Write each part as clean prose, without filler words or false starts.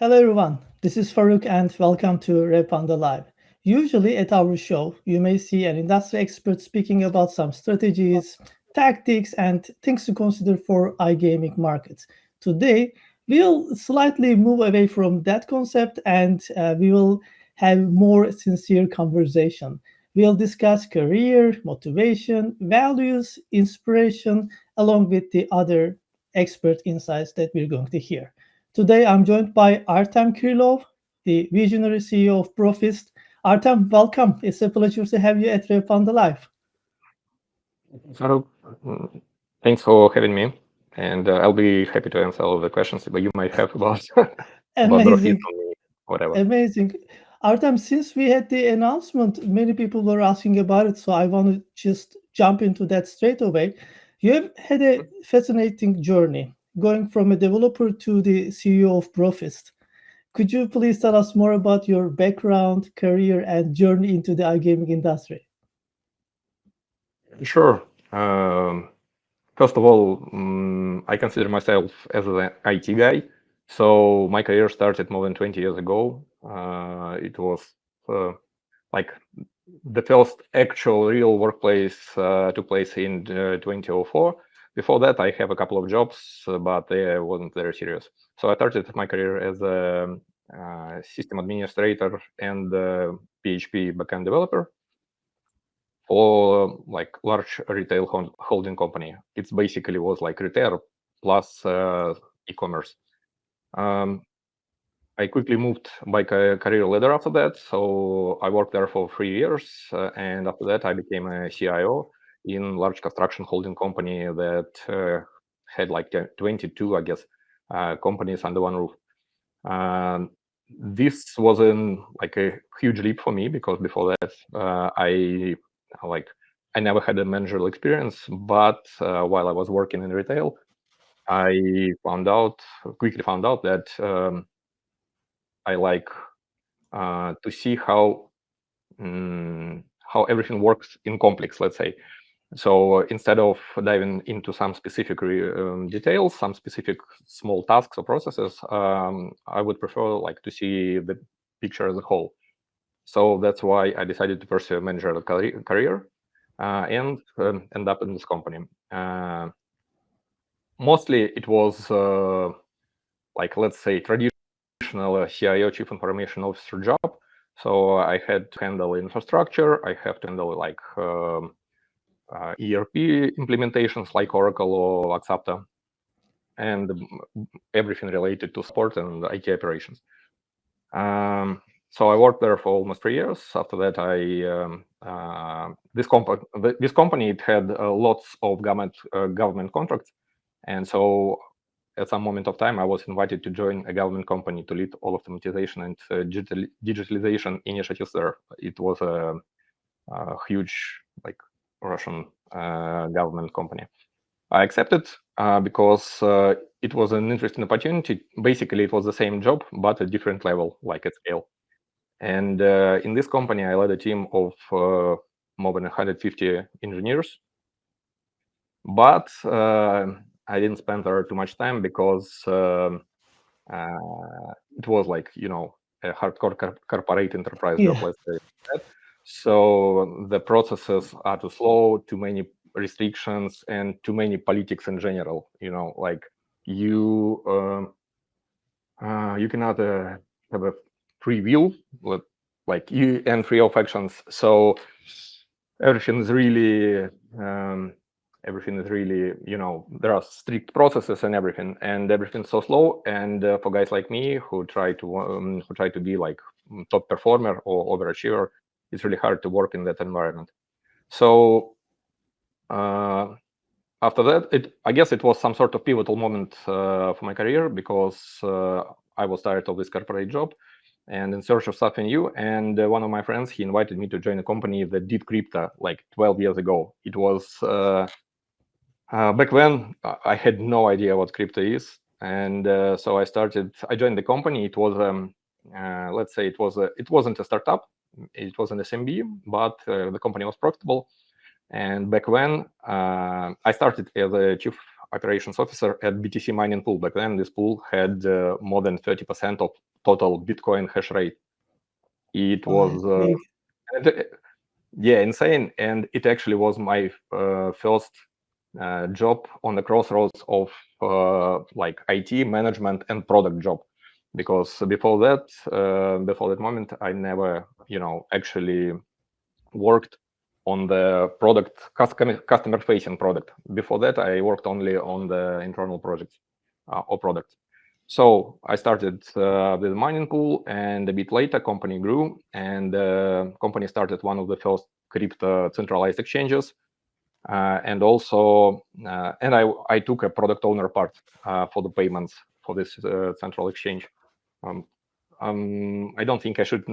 Hello everyone, this is Faruk and welcome to Revpanda Live. Usually at our show, you may see an industry expert speaking about some strategies, tactics, and things to consider for iGaming markets. Today, we'll slightly move away from that concept and we will have more sincere conversation. We'll discuss career, motivation, values, inspiration, along with the other expert insights that we're going to hear. Today, I'm joined by Artem Kirillov, the visionary CEO of BROFIST. Artem, welcome. It's a pleasure to have you at Revpanda Live. Faruk, thanks for having me, and I'll be happy to answer all of the questions that you might have about about Brofist Amazing, or me, whatever. amazing. Artem, since we had the announcement, many people were asking about it, so I want to just jump into that straight away. You have had a fascinating journey going from a developer to the CEO of BROFIST. Could you please tell us more about your background, career, and journey into the iGaming industry? Sure. First of all, I consider myself as an IT guy. So my career started more than 20 years ago. It was uh, like the first actual real workplace took place in 2004. Before that, I have a couple of jobs, but they wasn't very serious. So I started my career as a system administrator and PHP backend developer for like large retail holding company. It's basically was like retail plus e-commerce. Um, I quickly moved by career ladder after that. So I worked there for 3 years, and after that I became a CIO in large construction holding company that had like 22, I guess, companies under one roof. Um, this was like a huge leap for me because before that like I never had a managerial experience. But while I was working in retail, I quickly found out that I like to see how everything works in complex, let's say. So instead of diving into some specific details, some specific small tasks or processes, I would prefer like to see the picture as a whole. So that's why I decided to pursue a managerial career and end up in this company. Mostly it was like, let's say, traditional CIO, Chief Information Officer job. So I had to handle infrastructure. I have to handle like ERP implementations like Oracle or Axapta, and everything related to support and IT operations. So I worked there for almost 3 years. After that, this company it had lots of government contracts, and so at some moment of time, I was invited to join a government company to lead all automatization and digitalization initiatives there. It was a huge like Russian government company. I accepted because it was an interesting opportunity. Basically, it was the same job, but a different level, like at scale. And in this company, I led a team of more than 150 engineers. But I didn't spend there too much time because it was like, a hardcore corporate enterprise job, Yeah. let's say that. So the processes are too slow, too many restrictions, and too many politics in general. Like you you cannot have a free will, like you and free of actions. So everything is really um, there are strict processes and everything's so slow. And for guys like me who try to be like top performer or overachiever, it's really hard to work in that environment. So after that, I guess it was some sort of pivotal moment for my career, because I was tired of this corporate job and in search of something new. And one of my friends, he invited me to join a company that did crypto like 12 years ago. It was back then I had no idea what crypto is, and so I joined the company. It was let's say it wasn't a startup, it was an SMB, but the company was profitable. And back then, I started as a chief operations officer at BTC mining pool. Back then, this pool had more than 30% of total Bitcoin hash rate. It Wow, was big. yeah, insane, and it actually was my first job on the crossroads of like IT management and product job, because before that moment, I never, actually worked on the product, customer facing product. Before that, I worked only on the internal projects or products. So I started with a mining pool, and a bit later, company grew, and company started one of the first crypto centralized exchanges, and also and I took a product owner part for the payments for this central exchange. Um, I don't think I should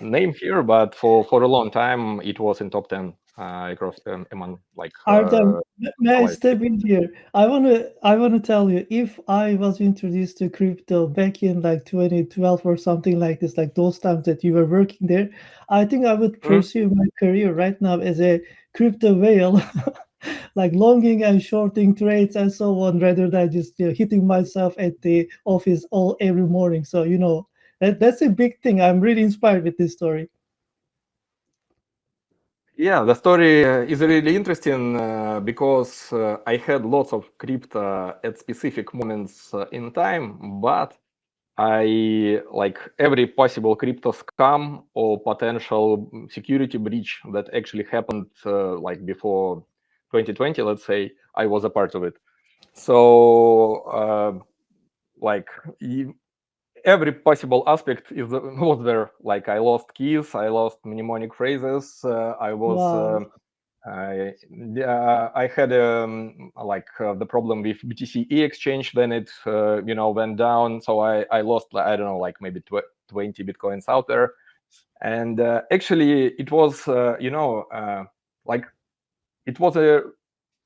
name here, but for a long time it was in top 10 across among like Artem, may I centralized. step in here? I wanna tell you, if I was introduced to crypto back in like 2012 or something like this, like those times that you were working there, I think I would Mhm. pursue my career right now as a crypto whale, like longing and shorting trades and so on, rather than just hitting myself at the office all every morning. So that's a big thing. I'm really inspired with this story. Yeah, the story is really interesting because I had lots of crypto at specific moments in time, but I like every possible crypto scam or potential security breach that actually happened like before 2020, let's say, I was a part of it. So like every possible aspect was there. Like I lost keys, I lost mnemonic phrases, I was Wow. I had like the problem with BTC exchange. Then it went down, so I lost, I don't know, like maybe 20 bitcoins out there. And actually it was like it was a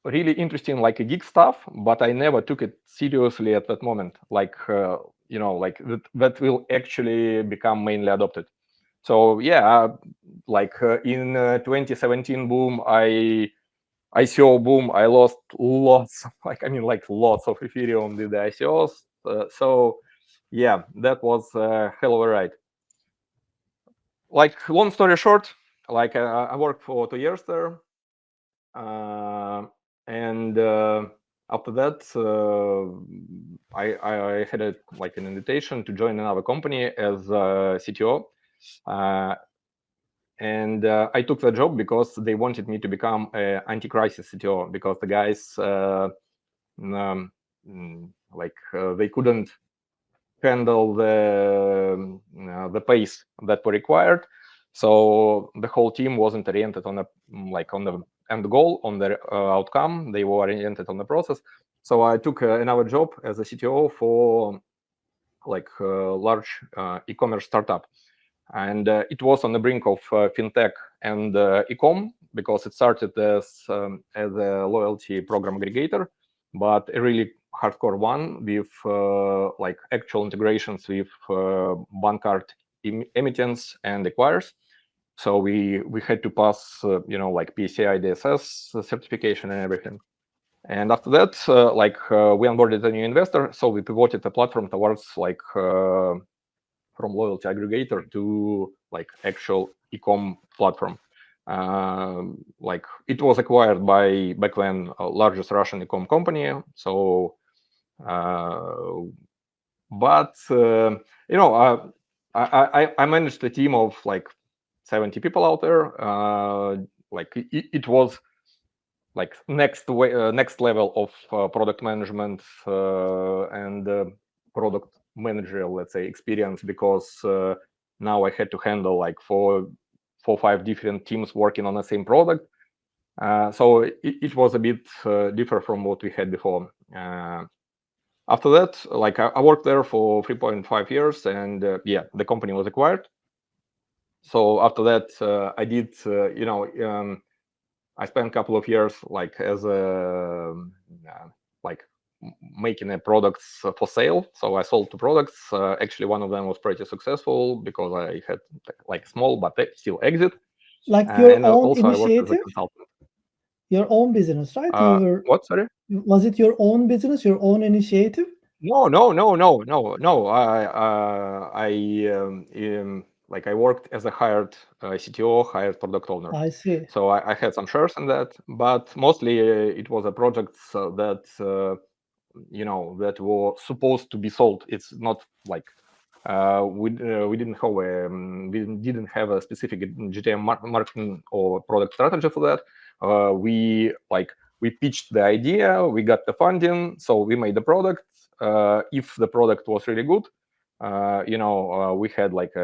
really interesting, like a geek stuff, but I never took it seriously at that moment. Like like that will actually become mainly adopted. So yeah, like in 2017 boom, ICO boom, I lost lots, like I mean, like lots of Ethereum with the ICOs. So yeah, that was a hell of a ride. Like long story short, like I worked for 2 years there, and after that, I had like an invitation to join another company as a CTO. Uh, and I took the job because they wanted me to become an anti-crisis CTO, because the guys they couldn't handle the pace that were required. So the whole team wasn't oriented on the end goal, on the outcome. They were oriented on the process. So I took another job as a CTO for like a large e-commerce startup, and it was on the brink of fintech and e-com, because it started as a loyalty program aggregator, but a really hardcore one with like actual integrations with bank card emittents and acquirers. So we had to pass like PCI DSS certification and everything. And after that, we onboarded a new investor, so we pivoted the platform towards like from loyalty aggregator to like actual e-com platform. Like it was acquired by back then largest Russian e-com company. So, but I managed a team of like 70 people out there. Like it was like next level of product management and product managerial, let's say, experience, because now I had to handle like four or five different teams working on the same product. So it was a bit different from what we had before. After that, like I worked there for 3.5 years, and yeah, the company was acquired. So after that, I did I spent a couple of years like as a like making a products for sale. So I sold two products. Actually, one of them was pretty successful because I had like small but still exit. Like your And own also I worked as a initiative, consultant. your own business, right? You were What? Sorry. Was it your own business, your own initiative? No. Like I worked as a hired CTO, hired product owner. I see. So I had some shares in that, but mostly it was a project that that were supposed to be sold. It's not like we didn't have a specific GTM marketing or product strategy for that. We pitched the idea, we got the funding, so we made the product. If the product was really good, we had like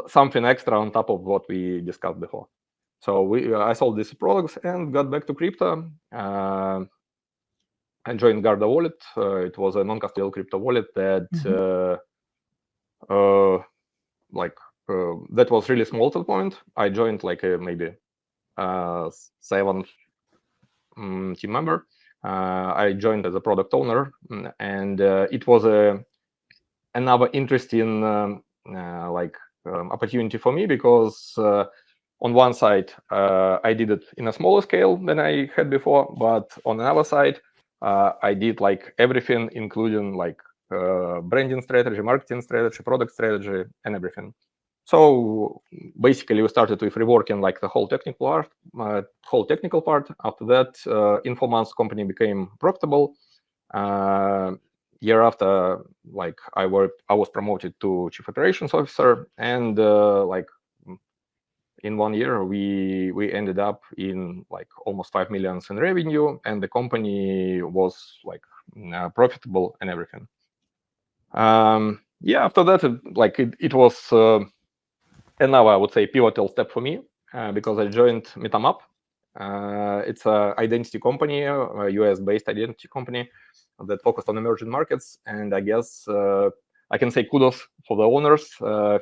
something extra on top of what we discussed before. So I sold these products and got back to crypto. I joined Garda Wallet. It was a non-custodial crypto wallet that uh, that was really small at the point. I joined like maybe seventh team member. I joined as a product owner, and it was another interesting opportunity for me because on one side I did it in a smaller scale than I had before, but on another side I did like everything, including like branding strategy, marketing strategy, product strategy, and everything. So basically, we started with reworking like the whole technical part. After that, in 4 months, company became profitable. Year after, like I was promoted to chief operations officer, and in 1 year, we ended up in like almost 5 million in revenue, and the company was like profitable and everything. After that, it was another, I would say, pivotal step for me because I joined MetaMap. It's an identity company, a US-based identity company that focused on emerging markets. And I guess I can say kudos for the owners,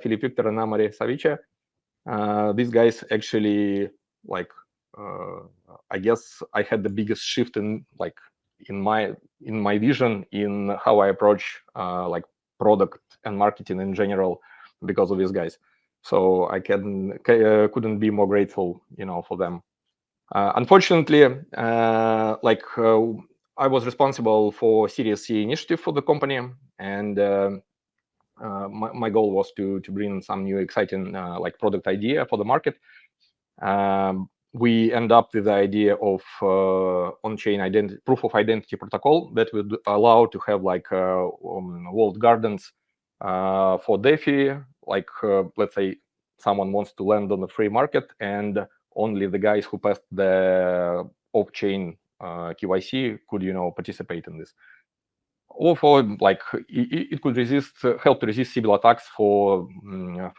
Philip Victor and Amari Savice. These guys actually, I guess I had the biggest shift in my vision in how I approach product and marketing in general because of these guys. So I couldn't be more grateful, for them. Unfortunately, I was responsible for Series C initiative for the company, and my goal was to bring some new exciting product idea for the market. We end up with the idea of on-chain proof of identity protocol that would allow to have walled gardens for DeFi. Let's say someone wants to land on the free market, and only the guys who passed the off-chain KYC could, participate in this. Or for it could help to resist Sybil attacks for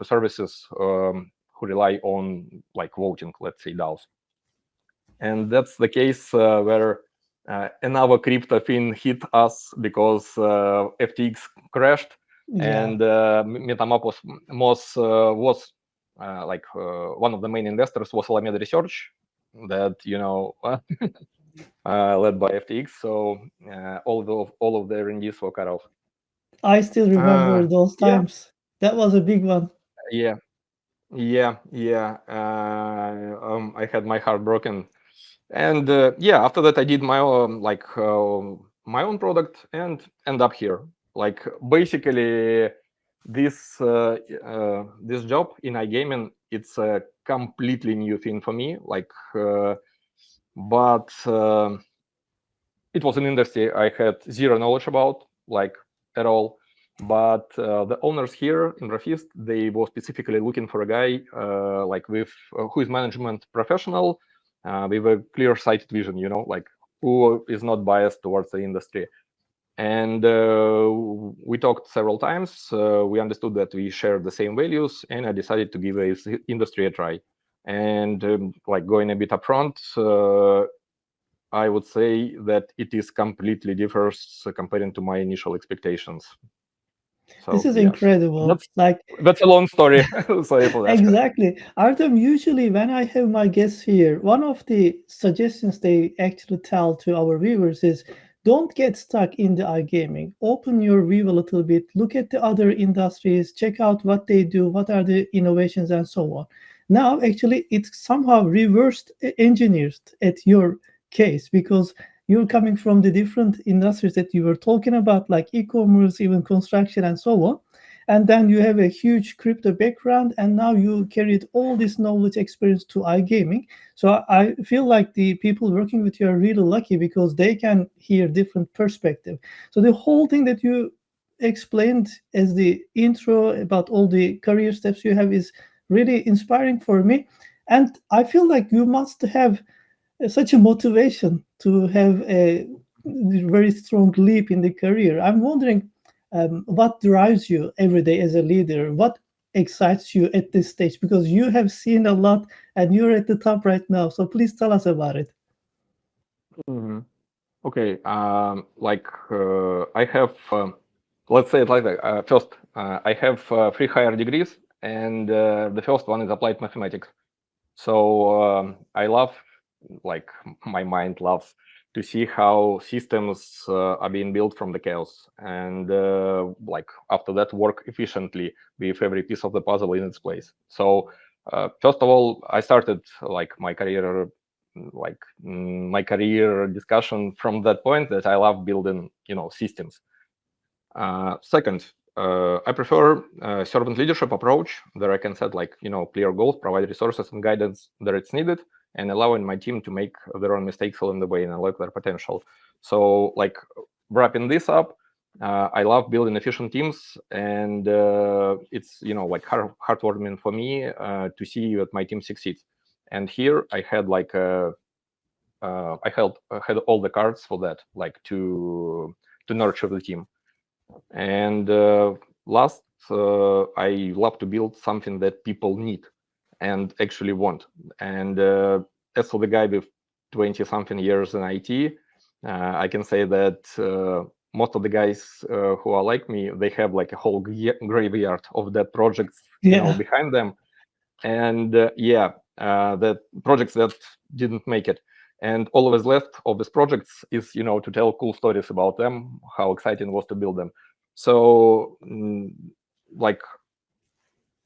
services who rely on voting, let's say DAOs. And that's the case where another crypto thing hit us because FTX crashed, and MetaMap was one of the main investors was Alameda Research, that led by FTX. So all of the R&Ds were cut off. I still remember those Yeah, times. That was a big one. yeah, yeah. I had my heart broken, and after that I did my own my own product and end up here. Like basically, this job in iGaming, it's a completely new thing for me. But it was an industry I had zero knowledge about, at all. But the owners here in BROFIST, they were specifically looking for a guy who is management professional with a clear-sighted vision, who is not biased towards the industry. And we talked several times. We understood that we shared the same values, and I decided to give this industry a try. And going a bit upfront, I would say that it is completely differs comparing to my initial expectations. So This is yes, incredible. that's a long story. Sorry for that. Exactly. Artem, usually when I have my guests here, one of the suggestions they actually tell to our viewers is don't get stuck in the iGaming. Open your view a little bit, look at the other industries, check out what they do, what are the innovations, and so on. Now, actually, it's somehow reversed engineered at your case because you're coming from the different industries that you were talking about, like e-commerce, even construction, and so on. And then you have a huge crypto background, and now you carried all this knowledge experience to iGaming. So I feel like the people working with you are really lucky because they can hear different perspective. So the whole thing that you explained as the intro about all the career steps you have is really inspiring for me. And I feel like you must have such a motivation to have a very strong leap in the career. I'm wondering what drives you every day as a leader? What excites you at this stage? Because you have seen a lot and you're at the top right now. So please tell us about it. Mhm. Okay, I have, let's say it like that. First, I have three higher degrees, and the first one is applied mathematics. So I love, like, my mind loves to see how systems are being built from the chaos, and like after that work efficiently with every piece of the puzzle in its place. So first of all, I started like my career discussion from that point that I love building, systems. Second, I prefer servant leadership approach where I can set clear goals, provide resources and guidance that it's needed, and allowing my team to make their own mistakes along the way and unlock their potential. So like wrapping this up, I love building efficient teams, and it's heartwarming for me to see that my team succeeds. And here I had had all the cards for that, like to nurture the team. And last, I love to build something that people need and actually want. And as for the guy with 20-something years in IT, I can say that most of the guys who are like me, they have like a whole graveyard of that projects, Yeah. behind them. And that projects that didn't make it. And all of us left of these projects is, to tell cool stories about them, how exciting it was to build them. So, like,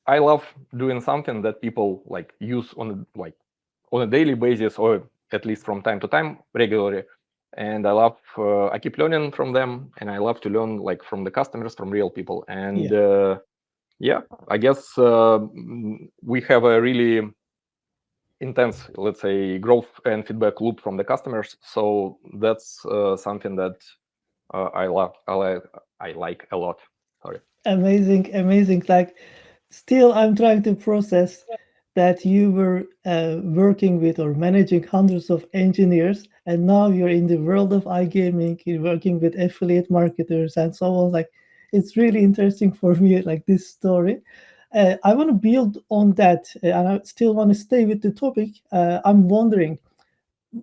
I love doing something that people like use on a daily basis, or at least from time to time, regularly. And I keep learning from them, and I love to learn like from the customers, from real people. And Yeah. I guess we have a really intense, let's say, growth and feedback loop from the customers. So that's something that I love. I like a lot. Sorry. Amazing, amazing. Like, still, I'm trying to process that you were working with or managing hundreds of engineers, and now you're in the world of iGaming, you're working with affiliate marketers and so on. Like, it's really interesting for me, like this story. I want to build on that, and I still want to stay with the topic. I'm wondering,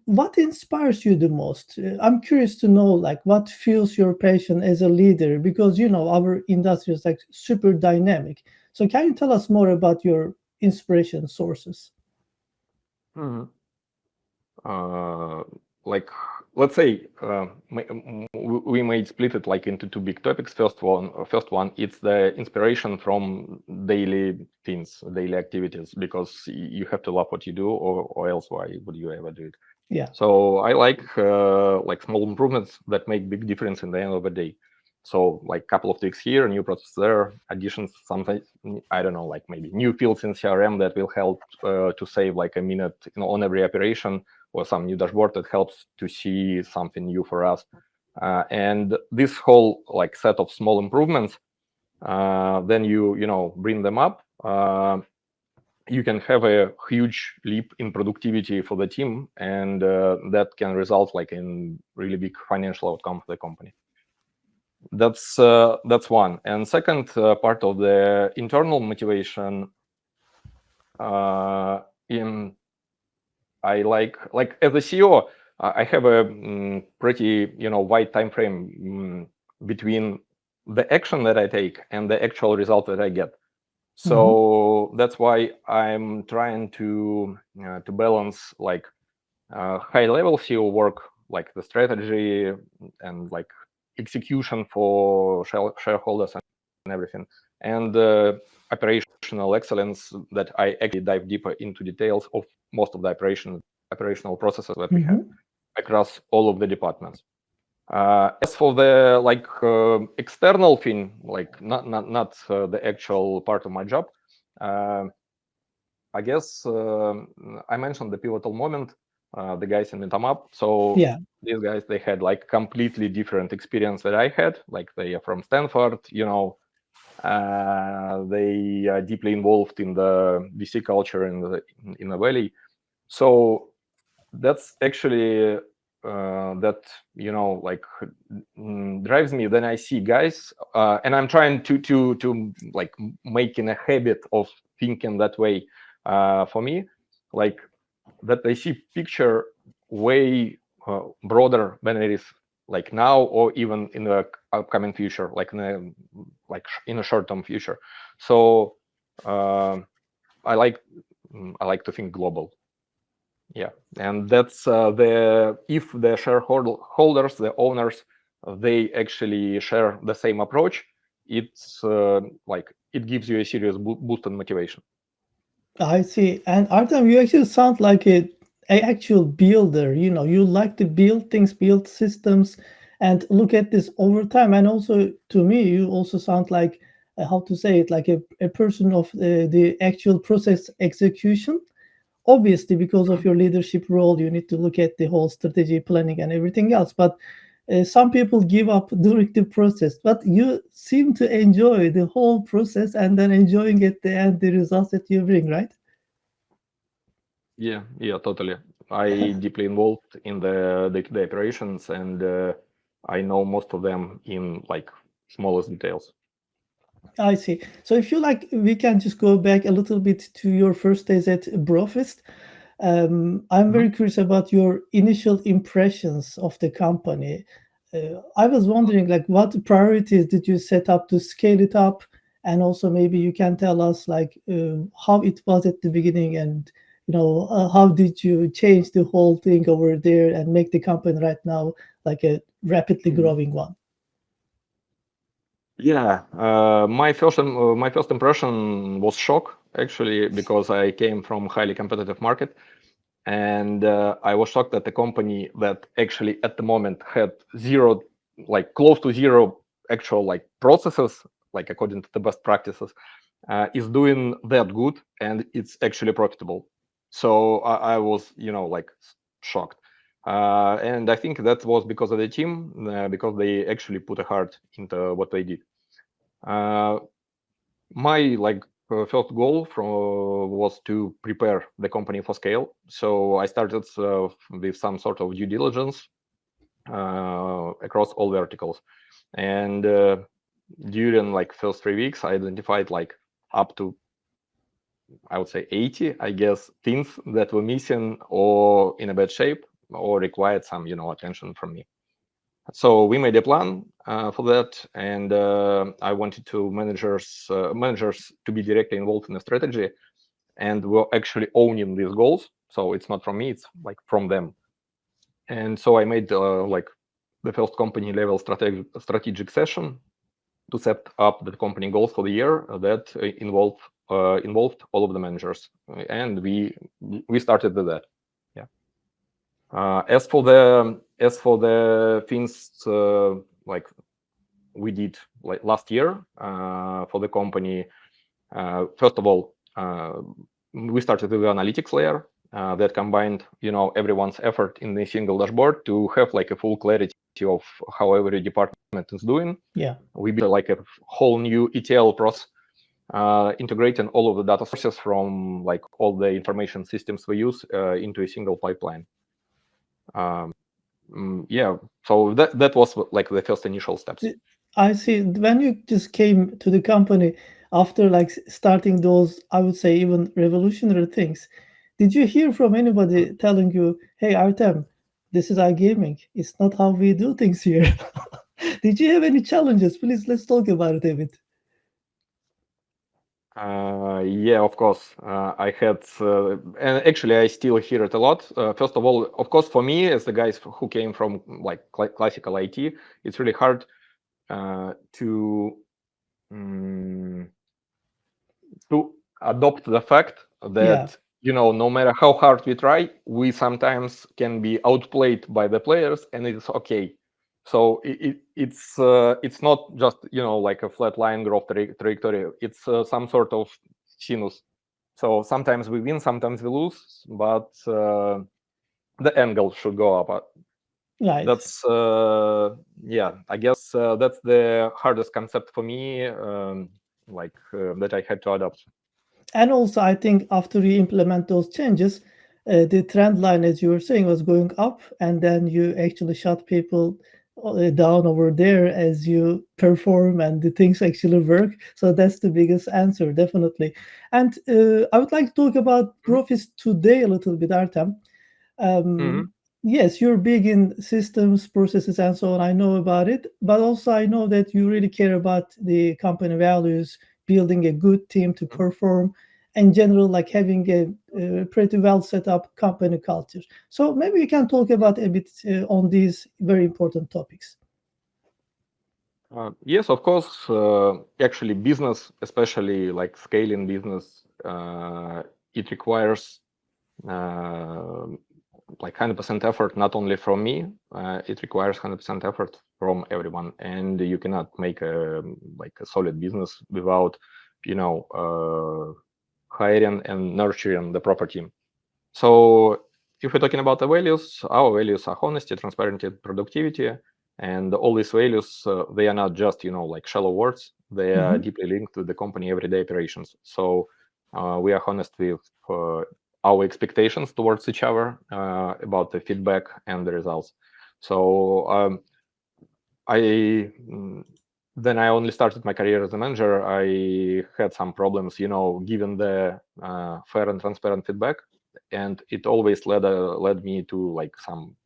what inspires you the most? I'm curious to know, like, what fuels your passion as a leader, because our industry is like super dynamic. So can you tell us more about your inspiration sources? Mhm. Uh, like, let's say we may split it like into two big topics. First one, it's the inspiration from daily things, daily activities, because you have to love what you do, or else why would you ever do it? Yeah. So I like small improvements that make big difference in the end of the day. So like couple of tweaks here, new process there, additions, something, I don't know, like maybe new fields in CRM that will help to save like a minute on every operation, or some new dashboard that helps to see something new for us. And this whole like set of small improvements, then you bring them up. You can have a huge leap in productivity for the team, and that can result like in really big financial outcome for the company. That's one. And second, part of the internal motivation, in I like as a CEO, I have a pretty wide time frame between the action that I take and the actual result that I get. Mhm. So that's why I'm trying to balance like high level CEO work, like the strategy and like execution for shareholders and everything, and operational excellence that I actually dive deeper into details of most of the operational processes that we have. Mhm. across all of the departments. As for the external thing, like not the actual part of my job, I guess I mentioned the pivotal moment, the guys in MetaMap. So Yeah. these guys, they had like completely different experience that I had. Like they are from Stanford, they are deeply involved in the VC culture in the Valley. So that's actually that drives me when I see guys, and I'm trying to like making a habit of thinking that way. For me, like that I see picture way broader than it is like now or even in the upcoming future, like in a short-term future. So I like to think global. Yeah, and that's if the shareholders, the owners, they actually share the same approach, it's like it gives you a serious boost in motivation. I see. And Artem, you actually sound like a actual builder. You like to build things, build systems, and look at this over time. And also, to me, you also sound like how to say it, like a person of the actual process execution. Obviously, because of Mhm. your leadership role, you need to look at the whole strategy, planning, and everything else. But some people give up during the process, but you seem to enjoy the whole process and then enjoying at the end the results that you bring, right? Yeah, totally. I deeply involved in the day-to-day operations, and I know most of them in like smallest details. I see. So if you like, we can just go back a little bit to your first days at Brofist. I'm Mhm. very curious about your initial impressions of the company. I was wondering, like, what priorities did you set up to scale it up, and also maybe you can tell us, like, how it was at the beginning, and how did you change the whole thing over there and make the company right now like a rapidly Mhm. growing one? Yeah, my first impression was shock actually because I came from highly competitive market, and I was shocked that the company that actually at the moment had zero, like close to zero actual like processes, like according to the best practices, is doing that good and it's actually profitable. So I was, like shocked. And I think that was because of the team, because they actually put a heart into what they did. Uh, my first goal was to prepare the company for scale. So I started with some sort of due diligence across all verticals, and during like first 3 weeks, I identified like up to, I would say, 80, I guess, things that were missing or in a bad shape or required some attention from me. So we made a plan for that, and I wanted to managers to be directly involved in the strategy, and were actually owning these goals. So it's not from me; it's like from them. And so I made like the first company level strategic session to set up the company goals for the year that involved all of the managers, and we started with that. Yeah. As for the things like we did like last year for the company. First of all, we started with the analytics layer that combined, everyone's effort in a single dashboard to have like a full clarity of how every department is doing. Yeah. We built like a whole new ETL process, integrating all of the data sources from like all the information systems we use into a single pipeline. Yeah, so that was like the first initial steps. I see. When you just came to the company after like starting those, I would say even revolutionary things, did you hear from anybody telling you, "Hey, Artem, this is iGaming. It's not how we do things here." Did you have any challenges? Please, let's talk about it a bit. Yeah, of course. I had, and actually, I still hear it a lot. First of all, of course, for me, as the guys who came from like classical IT, it's really hard to um, to adopt the fact Yeah, that no matter how hard we try, we sometimes can be outplayed by the players, and it's okay. So it's not just like a flat line growth trajectory. It's some sort of sinus. So sometimes we win, sometimes we lose, but the angle should go up. Right. That's I guess that's the hardest concept for me, that I had to adopt. And also, I think after you implement those changes, the trend line, as you were saying, was going up, and then you actually shut people down over there as you perform and the things actually work. So that's the biggest answer, definitely. And I would like to talk about Profis today a little bit, Artem. Mhm. Yes, you're big in systems, processes, and so on. I know about it, but also I know that you really care about the company values, building a good team to Mhm. perform, in general, like having a pretty well set up company culture. So maybe you can talk about a bit on these very important topics. Yes, of course. Actually, business, especially like scaling business, it requires uh, like 100% effort, not only from me. It requires 100% effort from everyone, and you cannot make a solid business without, hiring and nurturing the proper team. So if we're talking about the values, our values are honesty, transparency, productivity, and all these values, they are not just like shallow words. They are Mhm. deeply linked to the company everyday operations. So we are honest with our expectations towards each other about the feedback and the results. So I then I only started my career as a manager. I had some problems, giving the fair and transparent feedback, and it always led me to like some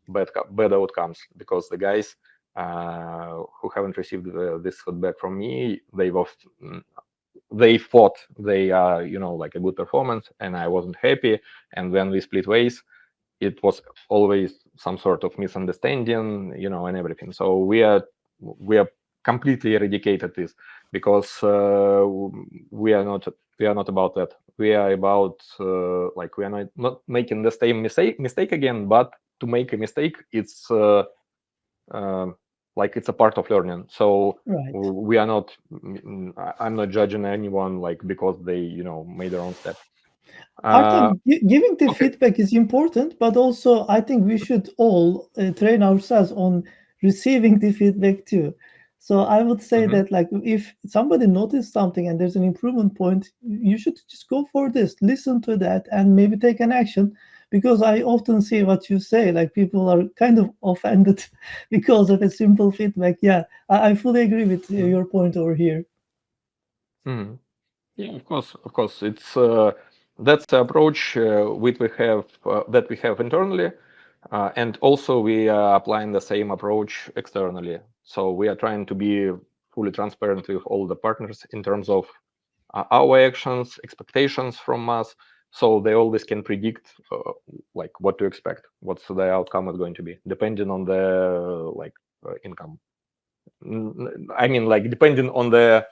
bad outcomes, because the guys who haven't received this feedback from me, they thought they are like a good performance, and I wasn't happy. And when we split ways, it was always some sort of misunderstanding, and everything. So we are completely eradicated this, because we are not about that. We are about like we are not making the same mistake again, but to make a mistake, it's uh, like it's a part of learning. So Right. we are not. I'm not judging anyone like because they made their own step. Uh, Artem, giving the okay. feedback is important, but also I think we should all train ourselves on receiving the feedback too. So I would say Mhm. that like if somebody noticed something and there's an improvement point, you should just go for this, listen to that, and maybe take an action. Because I often see what you say, like people are kind of offended because of a simple feedback. Yeah, I fully agree with Mhm. your point over here. Mhm. Yeah, of course. It's that's the approach that we have internally, and also we are applying the same approach externally. So we are trying to be fully transparent with all the partners in terms of our actions, expectations from us, so they always can predict like what to expect, what's the outcome is going to be, depending on the income. I mean, like depending on the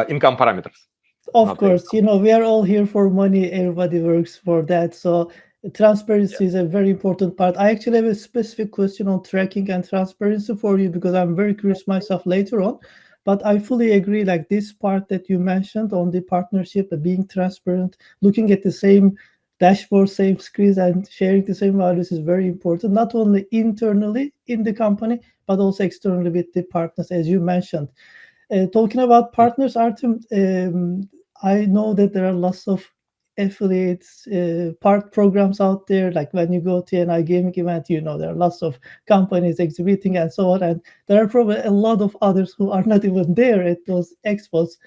income parameters, Of not the course, income. we are all here for money. Everybody works for that. So Yeah. transparency is a very important part. I actually have a specific question on tracking and transparency for you because I'm very curious myself later on. But I fully agree, like this part that you mentioned on the partnership, being transparent, looking at the same dashboard, same screens, and sharing the same values is very important, not only internally in the company, but also externally with the partners, as you mentioned. Talking about Mm. partners, Artem, I know that there are lots of affiliates, part programs out there. Like when you go to an iGaming event, there are lots of companies exhibiting and so on. And there are probably a lot of others who are not even there at those expos.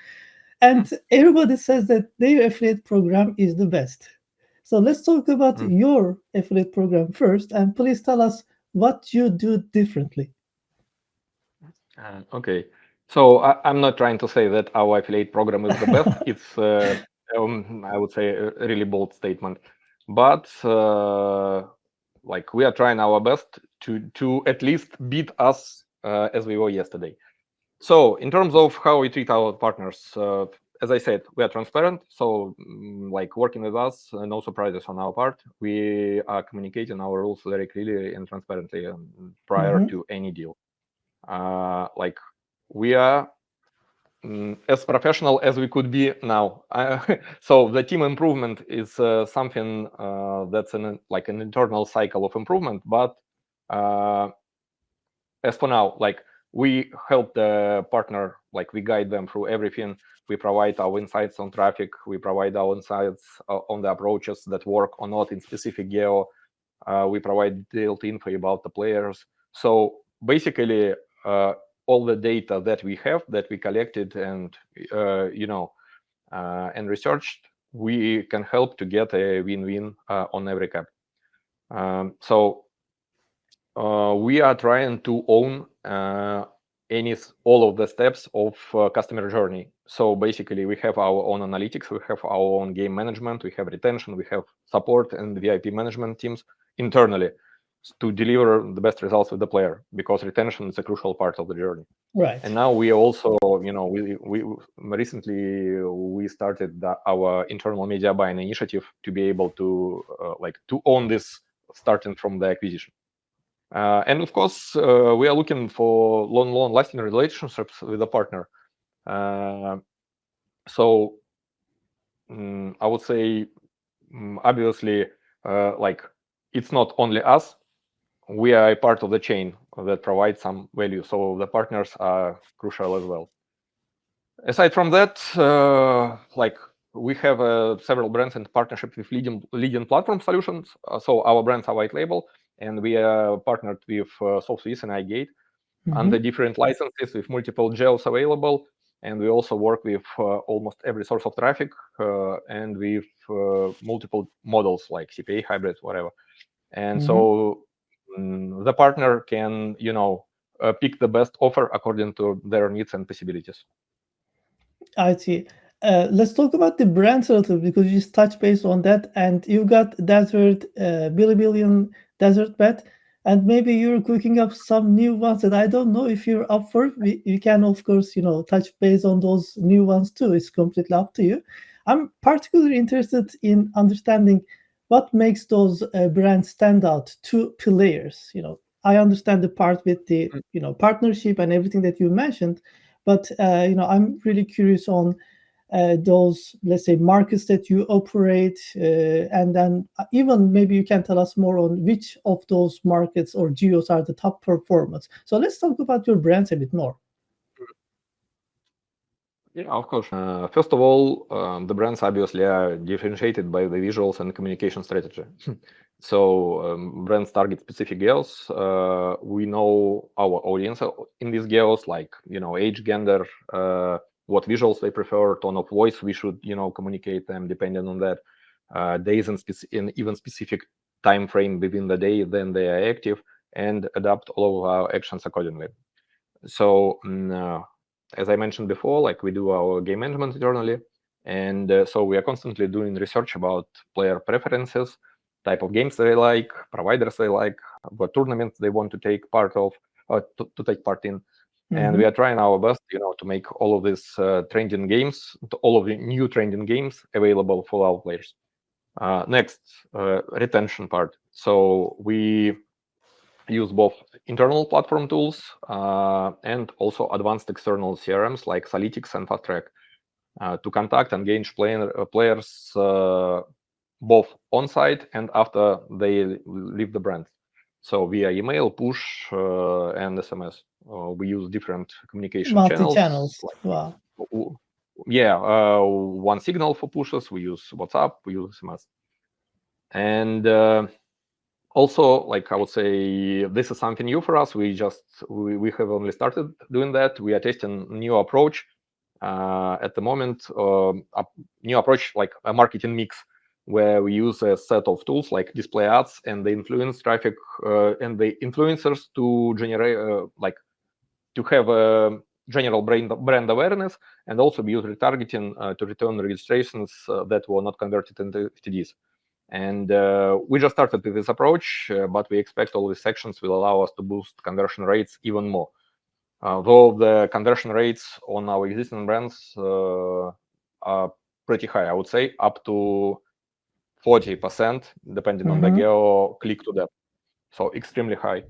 And everybody says that their affiliate program is the best. So let's talk about Mm. your affiliate program first. And please tell us what you do differently. Okay. So I'm not trying to say that our affiliate program is the best. It's, I would say, a really bold statement. But like we are trying our best to at least beat us as we were yesterday. So in terms of how we treat our partners, as I said, we are transparent. So like working with us, no surprises on our part. We are communicating our rules very clearly and transparently prior to any deal. Like we are as professional as we could be now. So the team improvement is something that's like an internal cycle of improvement. But as for now, like we help the partner, like we guide them through everything. We provide our insights on traffic. We provide our insights on the approaches that work or not in specific geo. We provide detailed info about the players. So basically, all the data that we have, that we collected and and researched, we can help to get a win-win on every cap. So we are trying to own all of the steps of customer journey. So basically, we have our own analytics, we have our own game management, we have retention, we have support and VIP management teams internally to deliver the best results with the player, because retention is a crucial part of the journey. Right. And now we also, we recently we started our internal media buying initiative to be able to to own this starting from the acquisition. And of course, we are looking for long-lasting relationships with a partner. So I would say, obviously, like it's not only us. We are a part of the chain that provides some value. So the partners are crucial as well. Aside from that, like we have several brands in partnership with leading platform solutions. So our brands are white label, and we are partnered with SoftSwiss and iGate under different licenses with multiple geos available. And we also work with almost every source of traffic and with multiple models like CPA, hybrid, whatever. And so the partner can, pick the best offer according to their needs and possibilities. I see. Let's talk about the brands a little because you just touched base on that, and you've got Desert, Billy Desert Bet, and maybe you're cooking up some new ones that I don't know if you're up for. You can, of course, touch base on those new ones too. It's completely up to you. I'm particularly interested in understanding what makes those brands stand out to players. I understand the part with the partnership and everything that you mentioned, but I'm really curious on those, let's say, markets that you operate, and then even maybe you can tell us more on which of those markets or geos are the top performers. So let's talk about your brands a bit more. Yeah, of course. First of all, the brands obviously are differentiated by the visuals and communication strategy. So brands target specific geos. We know our audience in these geos, like age, gender, what visuals they prefer, tone of voice. We should communicate them depending on that, days and even specific time frame within the day. Then they are active and adapt all of our actions accordingly. So as I mentioned before, like we do our game management internally, and so we are constantly doing research about player preferences, type of games they like, providers they like, what tournaments they want to take part of, to take part in, and we are trying our best, to make all of these trending games, all of the new trending games available for our players. Next, retention part. So we use both internal platform tools and also advanced external CRMs like Solitics and Fast Track to contact and engage players both on-site and after they leave the brand. So via email, push, and SMS. We use different communication channels. Multi-channels. Wow. Yeah, one signal for pushes. We use WhatsApp, we use SMS. And also, like I would say, this is something new for us. We have only started doing that. We are testing new approach at the moment. A new approach, like a marketing mix, where we use a set of tools like display ads and the influence traffic and the influencers to generate to have a general brand awareness, and also we use retargeting to return registrations that were not converted into FTDs. And we just started with this approach, but we expect all these sections will allow us to boost conversion rates even more. Though the conversion rates on our existing brands pretty high, I would say, up to 40%, depending on the geo click to depth. So extremely high.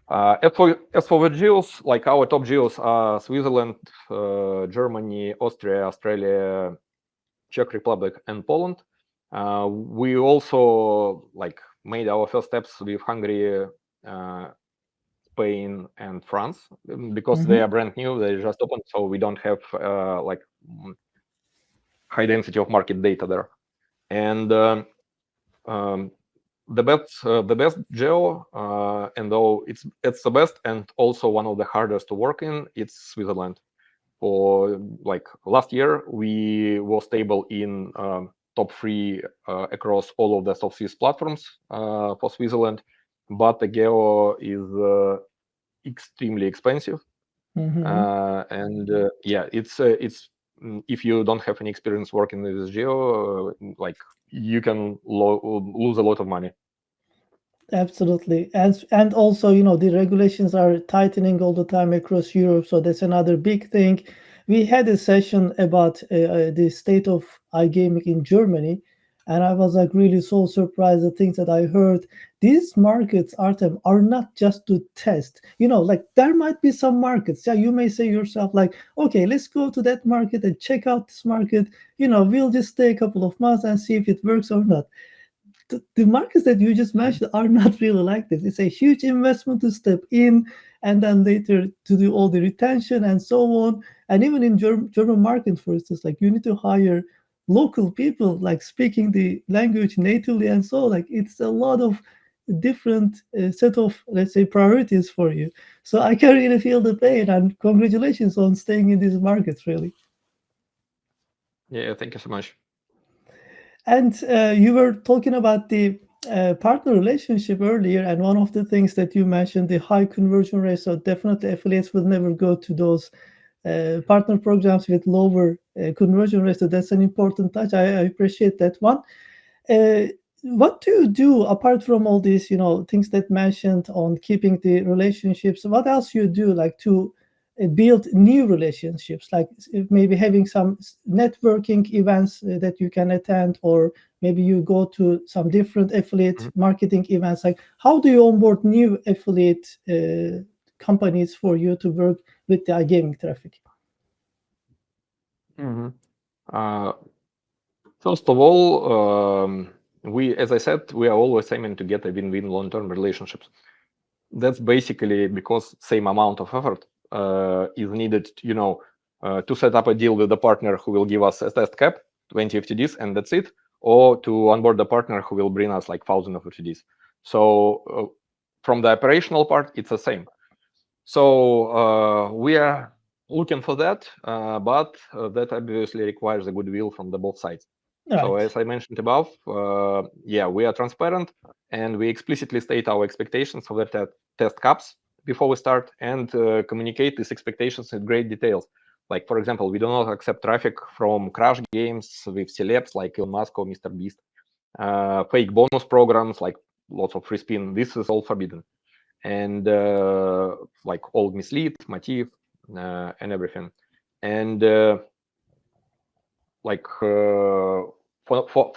As for the geos, like our top geos are Switzerland, Germany, Austria, Australia, Czech Republic, and Poland. We also like made our first steps with Hungary, Spain, and France because they are brand new. They just opened, so we don't have like high density of market data there. And the best geo, and though it's the best and also one of the hardest to work in, it's Switzerland. For like last year, we were stable in top 3 across all of the soft Swiss platforms for Switzerland, but the geo is extremely expensive. And yeah, it's if you don't have any experience working with this geo, like you can lose a lot of money. Absolutely. And also, you know, the regulations are tightening all the time across Europe, so that's another big thing. We had a session about the state of iGaming in Germany, and I was like really so surprised the things that I heard. These markets, Artem, are not just to test. You know, like there might be some markets. Yeah, you may say yourself like, okay, let's go to that market and check out this market. You know, we'll just stay a couple of months and see if it works or not. The markets that you just mentioned are not really like this. It's a huge investment to step in and then later to do all the retention and so on. And even in German market, for instance, like you need to hire local people like speaking the language natively and so like it's a lot of different set of, let's say, priorities for you. So I can really feel the pain, and congratulations on staying in these markets, really. Yeah, thank you so much. And you were talking about the partner relationship earlier, and one of the things that you mentioned, the high conversion rate. So definitely, affiliates will never go to those partner programs with lower conversion rates. So that's an important touch. I appreciate that one. Uh, what do you do apart from all these, you know, things that mentioned on keeping the relationships? What else you do like to build new relationships, like maybe having some networking events that you can attend, or maybe you go to some different affiliate marketing events. Like, how do you onboard new affiliate companies for you to work with the iGaming traffic? Uh, First of all, as I said, we are always aiming to get a win-win long-term relationships. That's basically because same amount of effort is needed, to set up a deal with the partner who will give us a test cap, 20 FTDs, and that's it, or to onboard the partner who will bring us like 1,000 of FTDs. So from the operational part, it's the same. So we are looking for that, but that obviously requires a goodwill from the both sides. So Right. as I mentioned above, yeah, we are transparent and we explicitly state our expectations for the test caps before we start and communicate these expectations in great details. Like, for example, we do not accept traffic from crash games with celebs like Elon Musk or Mr. Beast, fake bonus programs like lots of free spin. This is all forbidden. And like all mislead, motif, and everything. And like for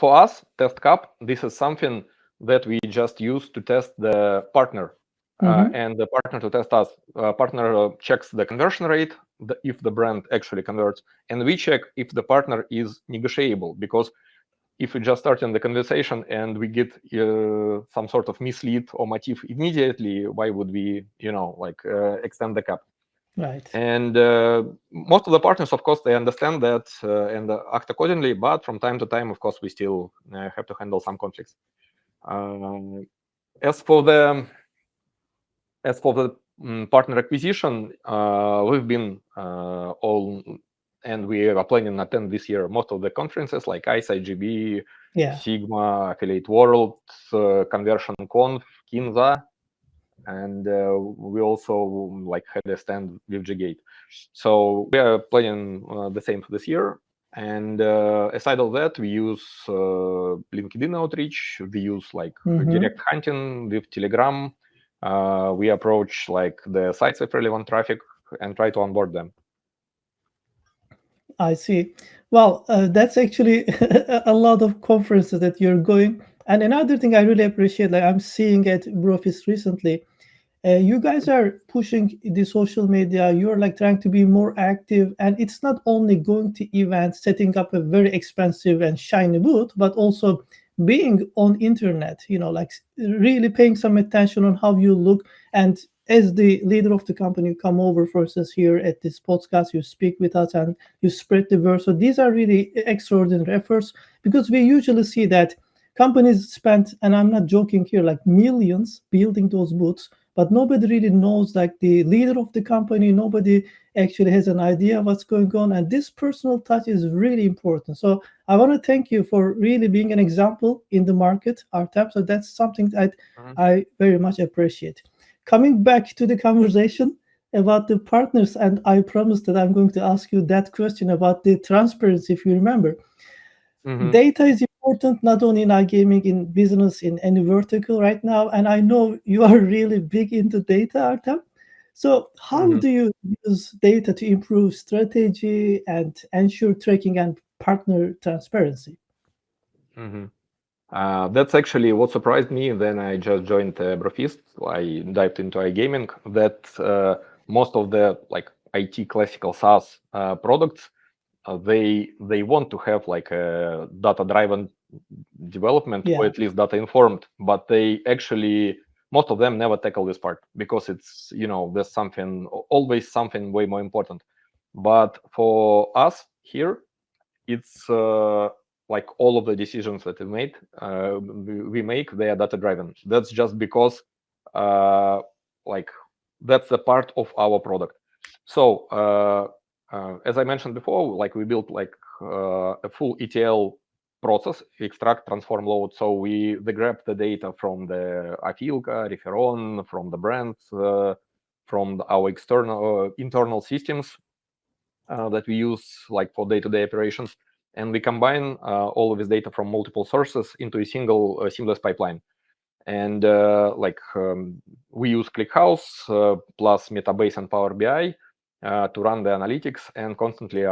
us, test cap, this is something that we just use to test the partner, and the partner to test us. Partner checks the conversion rate, if the brand actually converts, and we check if the partner is negotiable, because if we just start in the conversation and we get some sort of mislead or motif immediately, why would we, extend the cap? Right. And most of the partners, of course, they understand that and act accordingly. But from time to time, of course, we still have to handle some conflicts. As for the partner acquisition, we've been all, and we are planning to attend this year most of the conferences like ICE, IGB, Sigma, Affiliate World, Conversion Conf, Kinza, and we also had a stand with G-Gate. So we are planning the same for this year. And aside of that, we use LinkedIn outreach. We use direct hunting with Telegram. We approach the sites with relevant traffic and try to onboard them. I see. Well, that's actually a lot of conferences that you're going. And another thing I really appreciate, like I'm seeing at Brofist recently, you guys are pushing the social media. You're like trying to be more active, and it's not only going to events, setting up a very expensive and shiny booth, but also being on internet. Like really paying some attention on how you look. And as the leader of the company, you come over versus here at this podcast, you speak with us and you spread the word. So these are really extraordinary efforts because we usually see that companies spend, and I'm not joking here, like millions building those booths, but nobody really knows, like the leader of the company, nobody actually has an idea what's going on, and this personal touch is really important. So I want to thank you for really being an example in the market, Artem. So that's something that Mhm. I very much appreciate. Coming back to the conversation about the partners, and I promised that I'm going to ask you that question about the transparency. If you remember, Mhm. data is important not only in iGaming, in business, in any vertical right now. And I know you are really big into data, Artem. So how Mhm. do you use data to improve strategy and ensure tracking and partner transparency? Mhm. That's actually what surprised me when I just joined Brofist. I dived into iGaming. That most of the like IT classical SaaS products, they want to have like a data-driven development or Yeah, at least data-informed, but they actually most of them never tackle this part because it's there's something always something way more important. But for us here, it's like all of the decisions that we make, they are data driven. That's just because like that's a part of our product. So as I mentioned before, like we built like a full ETL process: extract, transform, load. So we grab the data from the Afilka, Referon, from the brands, from our external internal systems that we use like for day-to-day operations, and we combine all of this data from multiple sources into a single seamless pipeline. And we use ClickHouse plus Metabase and Power BI to run the analytics and constantly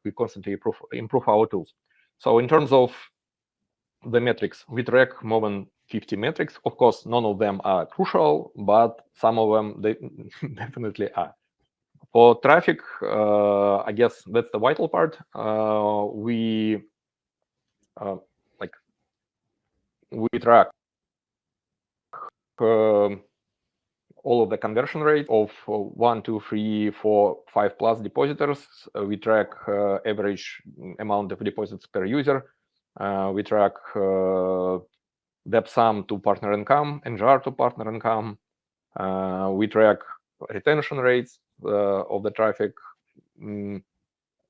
we constantly improve our tools. So in terms of the metrics, we track more than 50 metrics. Of course, none of them are crucial, but some of them they definitely are. For traffic, I guess that's the vital part. We uh, like we track um all of the conversion rate of 1, 2, 3, 4, 5 plus depositors. We track average amount of deposits per user. We track depth sum to partner income, NGR to partner income. We track retention rates of the traffic. Mm,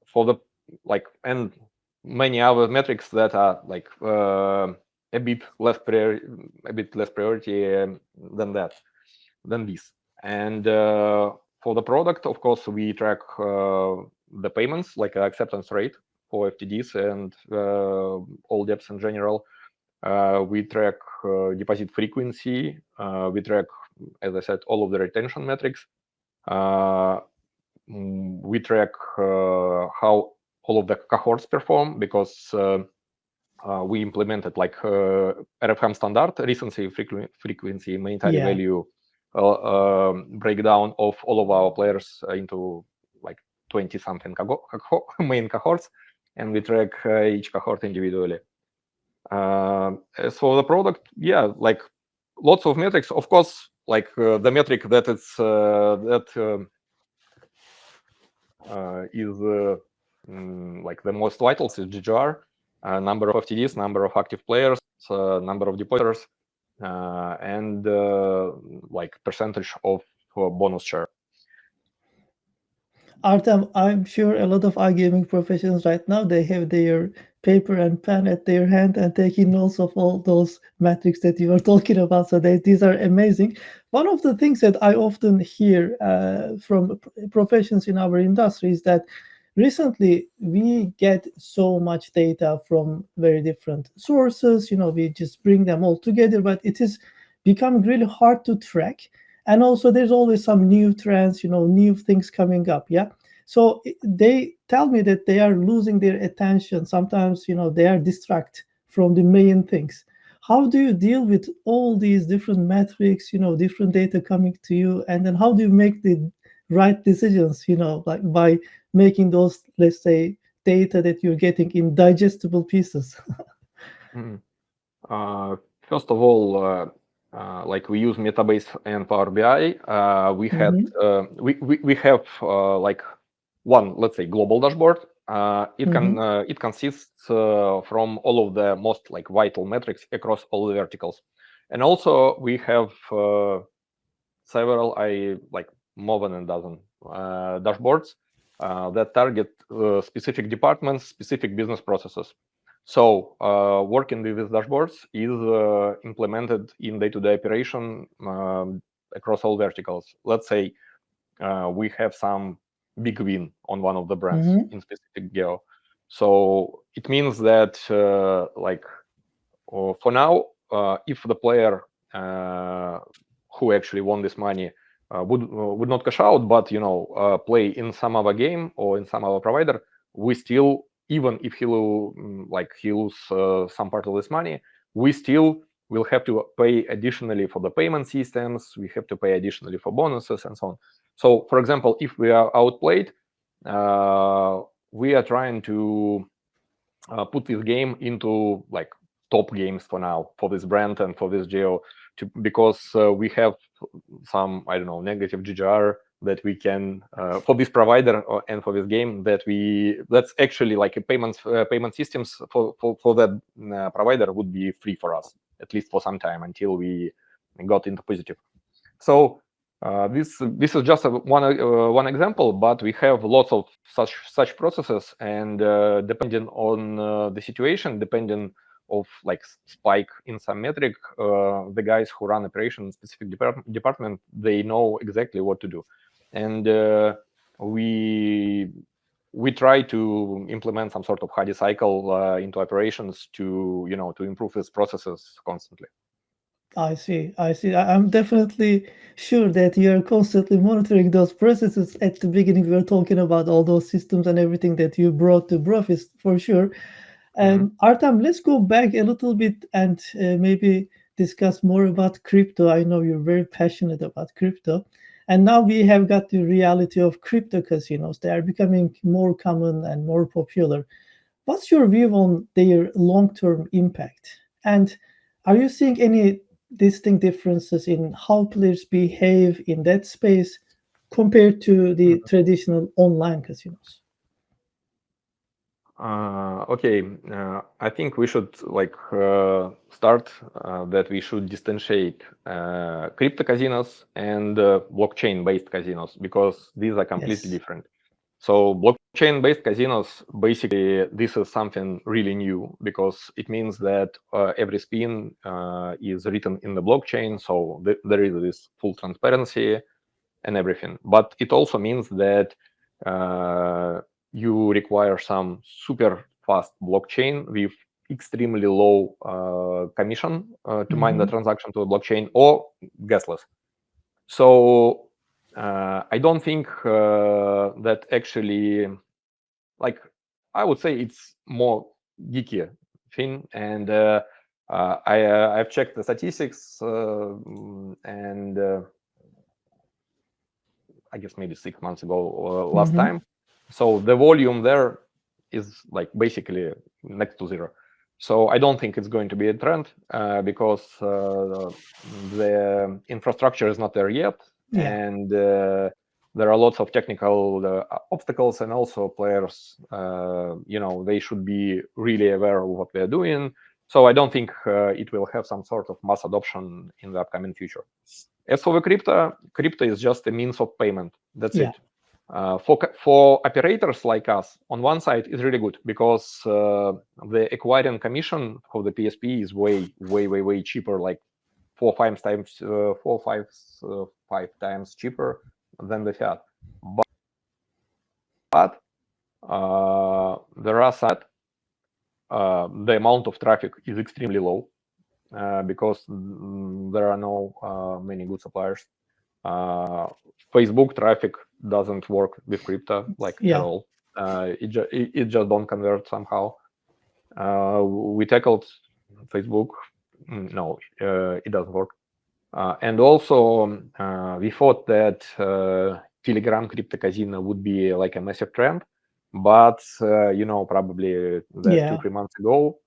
for the and many other metrics that are like a bit less priority than this. And for the product, of course, we track the payments, like acceptance rate for FTDs and all debts in general. We track deposit frequency. We track, as I said, all of the retention metrics. Uh, we track how all of the cohorts perform because we implemented like RFM standard, recency, frequency, monetary yeah. value breakdown of all of our players into like 20 something main cohorts, and we track each cohort individually. As for the product, yeah, like lots of metrics. Of course, like the metric that it's that is like the most vital is GGR, number of FTDs, number of active players, number of depositors, and like percentage of bonus share. Artem, I'm sure a lot of iGaming professionals right now, they have their paper and pen at their hand and taking notes of all those metrics that you are talking about. So these are amazing. One of the things that I often hear from professions in our industry is that recently we get so much data from very different sources. We just bring them all together, but it is becoming really hard to track. And also there's always some new trends, new things coming up. Yeah. So they tell me that they are losing their attention. Sometimes, they are distracted from the main things. How do you deal with all these different metrics, different data coming to you, and then how do you make the right decisions, like by making those, let's say, data that you're getting in digestible pieces? Mhm. First of all, like we use Metabase and Power BI. We had Hmm. we have like one, let's say, global dashboard. Hmm. It consists from all of the most like vital metrics across all the verticals, and also we have several, like more than a dozen dashboards that target specific departments, specific business processes. So working with these dashboards is implemented in day-to-day operation across all verticals. Let's say we have some big win on one of the brands Hmm. in specific geo. So it means that like for now, if the player who actually won this money would not cash out, but play in some other game or in some other provider, we still, even if he lose some part of this money, we still will have to pay additionally for the payment systems. We have to pay additionally for bonuses and so on. So, for example, if we are outplayed, we are trying to put this game into like top games for now for this brand and for this geo, because we have some, I don't know, negative GGR that we can for this provider and for this game that's actually like a payment systems for that provider would be free for us, at least for some time, until we got into positive. So this is just one example, but we have lots of such processes, and depending on the situation, depending of like spike in some metric, the guys who run operation in specific department, they know exactly what to do, and we try to implement some sort of Hadi cycle into operations to to improve these processes constantly. I see. I see. I'm definitely sure that you're constantly monitoring those processes. At the beginning, we were talking about all those systems and everything that you brought to Brofist for sure. Mhm. Artem, let's go back a little bit and maybe discuss more about crypto. I know you're very passionate about crypto. And now we have got the reality of crypto casinos. They are becoming more common and more popular. What's your view on their long-term impact? And are you seeing any distinct differences in how players behave in that space compared to the traditional online casinos? Okay, I think we should like start that we should differentiate crypto casinos and blockchain-based casinos, because these are completely Yes. different. So blockchain-based casinos, basically, this is something really new, because it means that every spin is written in the blockchain, so there is this full transparency and everything. But it also means that you require some super fast blockchain with extremely low commission to mine the Hmm. transaction to the blockchain, or gasless. So I don't think that actually, like, I would say it's more geeky thing, and I've checked the statistics, and I guess maybe 6 months ago last Hmm. time. So the volume there is like basically next to zero. So I don't think it's going to be a trend because the infrastructure is not there yet, Yeah. and there are lots of technical obstacles, and also players, they should be really aware of what they're doing. So I don't think it will have some sort of mass adoption in the upcoming future. As for the crypto is just a means of payment. That's Yeah. it. For operators like us, on one side, it's really good, because the acquiring commission for the PSP is way cheaper, like 5 times cheaper than the fiat. But there are some the amount of traffic is extremely low because there are no many good suppliers. Facebook traffic doesn't work with crypto like at Yeah. all. It just don't convert somehow. We tackled Facebook. No, it doesn't work. And also, we thought that Telegram crypto casino would be like a massive trend, but probably that Yeah. 2-3 months ago,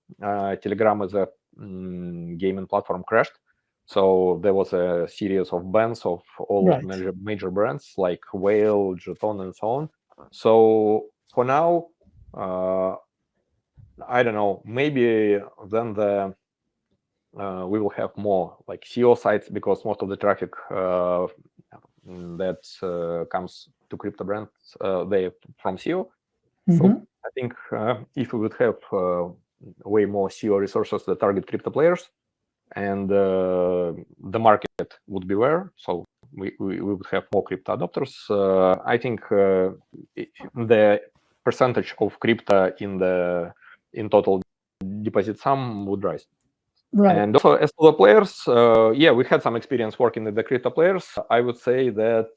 Telegram as a gaming platform crashed. So there was a series of bans of all of Right. major brands like Whale, Jeton, and so on. So for now, I don't know. Maybe then we will have more like SEO sites because most of the traffic that comes to crypto brands they from SEO. So Mhm. I think if we would have way more SEO resources that target crypto players, and the market would be where, so we would have more crypto adopters. I think the percentage of crypto in total deposit sum would rise. Right. And also, as for the players, yeah, we had some experience working with the crypto players. I would say that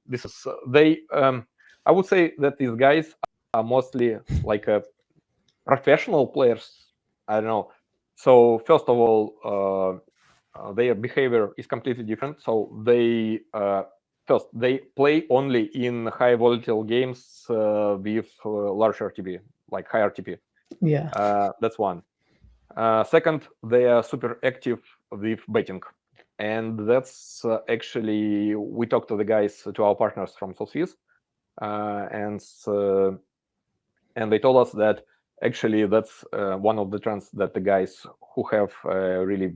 this is I would say that these guys are mostly like professional players. I don't know. So first of all, their behavior is completely different. So they first they play only in high volatile games with large RTP, like high RTP. Yeah. That's one. Second, they are super active with betting, and that's actually we talked to the guys, to our partners from SoulSwiss, and they told us that actually that's one of the trends, that the guys who have really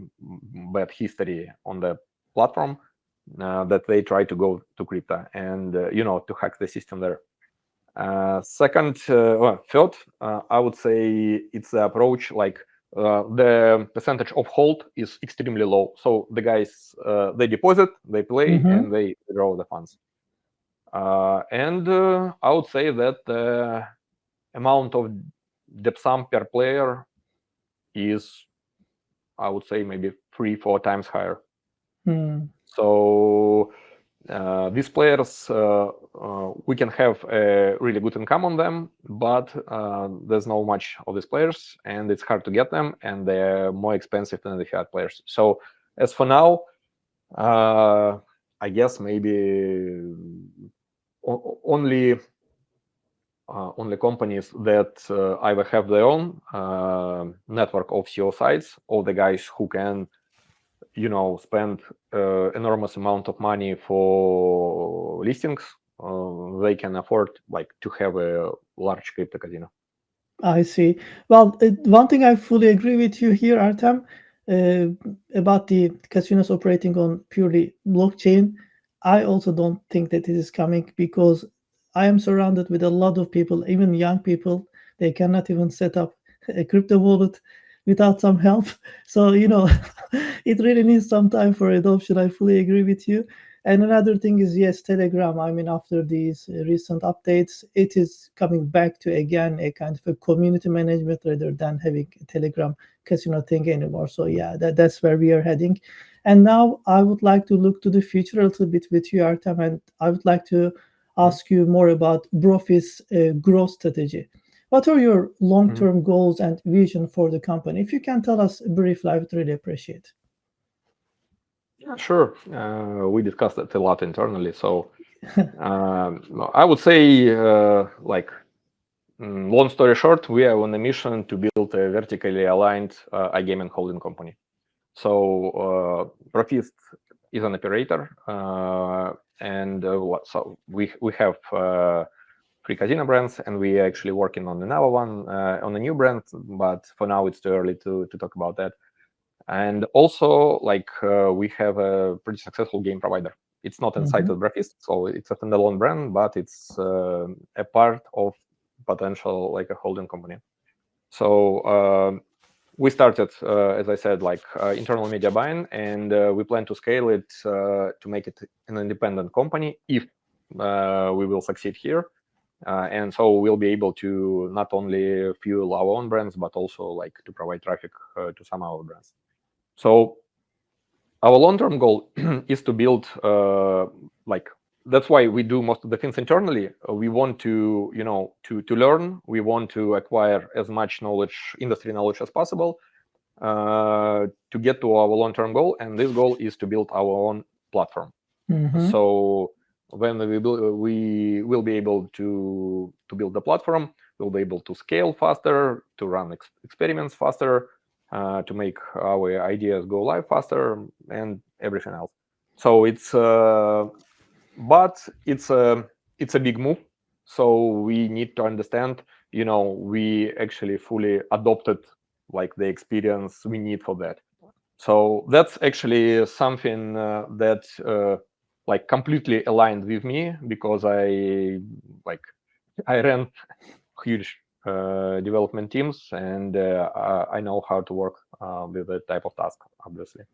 bad history on the platform, that they try to go to crypto and to hack the system there. Third, I would say it's the approach like the percentage of hold is extremely low. So the guys they deposit, they play, Mhm. and they draw the funds. And I would say that the amount of dep sum per player is, I would say, maybe 3-4 times higher. Hmm. So these players, we can have a really good income on them, but there's not much of these players, and it's hard to get them, and they're more expensive than the fiat players. So as for now, I guess maybe only companies that either have their own network of SEO sites, or the guys who can spend enormous amount of money for listings, they can afford like to have a large crypto casino. I see. Well, one thing I fully agree with you here, Artem, uh, about the casinos operating on purely blockchain. I also don't think that it is coming because I am surrounded with a lot of people, even young people. They cannot even set up a crypto wallet without some help. So, it really needs some time for adoption. I fully agree with you. And another thing is, yes, Telegram. I mean, after these recent updates, it is coming back to again a kind of a community management rather than having a Telegram casino thing anymore. So yeah, that's where we are heading. And now I would like to look to the future a little bit with you, Artem, and I would like to Mhm. ask you more about BROFIST's growth strategy. What are your Mhm. long-term goals and vision for the company? If you can tell us briefly, I would really appreciate. Yeah, sure. We discussed it a lot internally. So I would say, long story short, we are on a mission to build a vertically aligned iGaming holding company. So BROFIST is an operator, and so we have 3 casino brands, and we are actually working on another one, on a new brand, but for now it's too early to talk about that. And also, like we have a pretty successful game provider. It's not inside Mhm. of BROFIST, so it's a standalone brand, but it's a part of potential like a holding company. So we started, as I said, like internal media buying, and we plan to scale it to make it an independent company if we will succeed here. And so we'll be able to not only fuel our own brands, but also like to provide traffic to some of our brands. So our long-term goal is to build like that's why we do most of the things internally. We want to, to learn. We want to acquire as much knowledge, industry knowledge as possible, to get to our long-term goal. And this goal is to build our own platform. So when we will be able to build the platform, we'll be able to scale faster, to run experiments faster, to make our ideas go live faster, and everything else. So but it's a big move. So we need to understand, we actually fully adopted like the experience we need for that. So that's actually something that like completely aligned with me, because I ran huge development teams, and I know how to work with that type of task, obviously.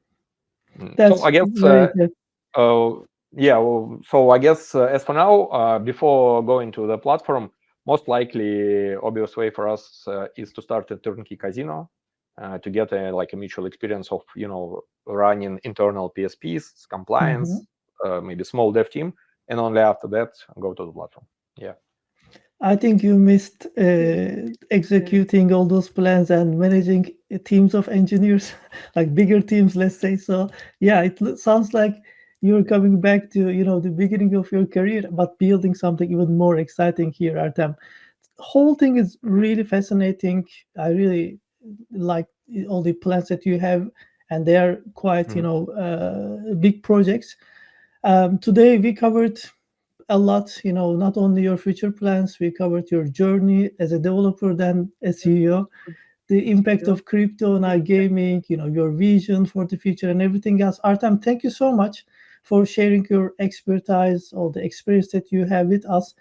That's so I guess very good. so I guess as for now, before going to the platform, most likely obvious way for us is to start a turnkey casino, to get a mutual experience of running internal PSPs, compliance, maybe small dev team, and only after that go to the platform. Yeah. I think you missed executing all those plans and managing teams of engineers, like bigger teams, let's say. So yeah, sounds like you're coming back to the beginning of your career, but building something even more exciting here, Artem. Whole thing is really fascinating. I really like all the plans that you have, and they are quite big projects. Today we covered a lot, not only your future plans, we covered your journey as a developer, then a CEO, the impact of crypto on iGaming, your vision for the future and everything else. Artem, thank you so much for sharing your expertise, all the experience that you have with us.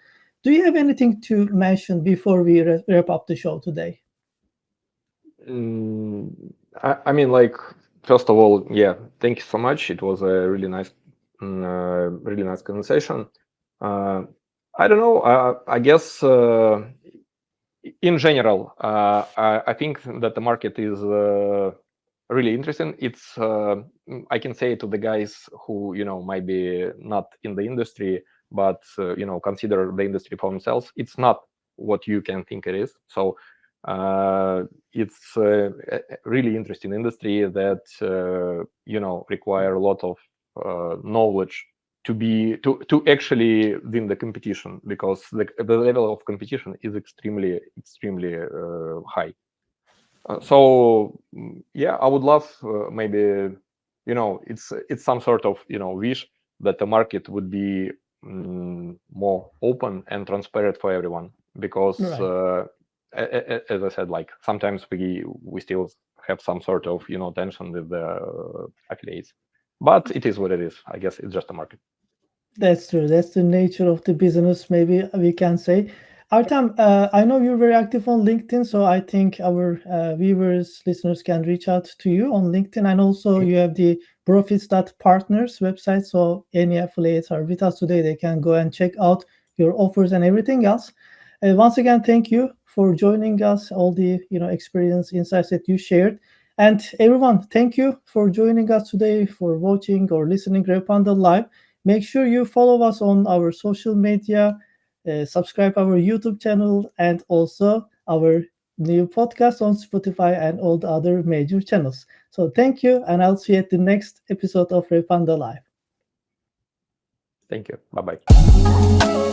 Do you have anything to mention before we wrap up the show today? I mean, first of all, yeah, thank you so much. It was a really nice conversation. I don't know. I guess in general, I think that the market is really interesting. It's I can say to the guys who might be not in the industry, but consider the industry for themselves. It's not what you can think it is. So it's a really interesting industry that require a lot of knowledge to actually win the competition, because the level of competition is extremely high. So yeah, I would love maybe it's some sort of wish that the market would be more open and transparent for everyone, because Right. as I said, sometimes we still have some sort of tension with the affiliates, but it is what it is. I guess it's just a market. That's true. That's the nature of the business, maybe we can say. Artem, I know you're very active on LinkedIn, so I think our viewers, listeners can reach out to you on LinkedIn. And also, you have the Partners website, so any affiliates are with us today, they can go and check out your offers and everything else. Once again, thank you for joining us, all the experience, insights that you shared. And everyone, thank you for joining us today, for watching or listening Revpanda Live. Make sure you follow us on our social media, subscribe our YouTube channel, and also our new podcast on Spotify and all the other major channels. So thank you, and I'll see you at the next episode of Repanda Live. Thank you. Bye bye.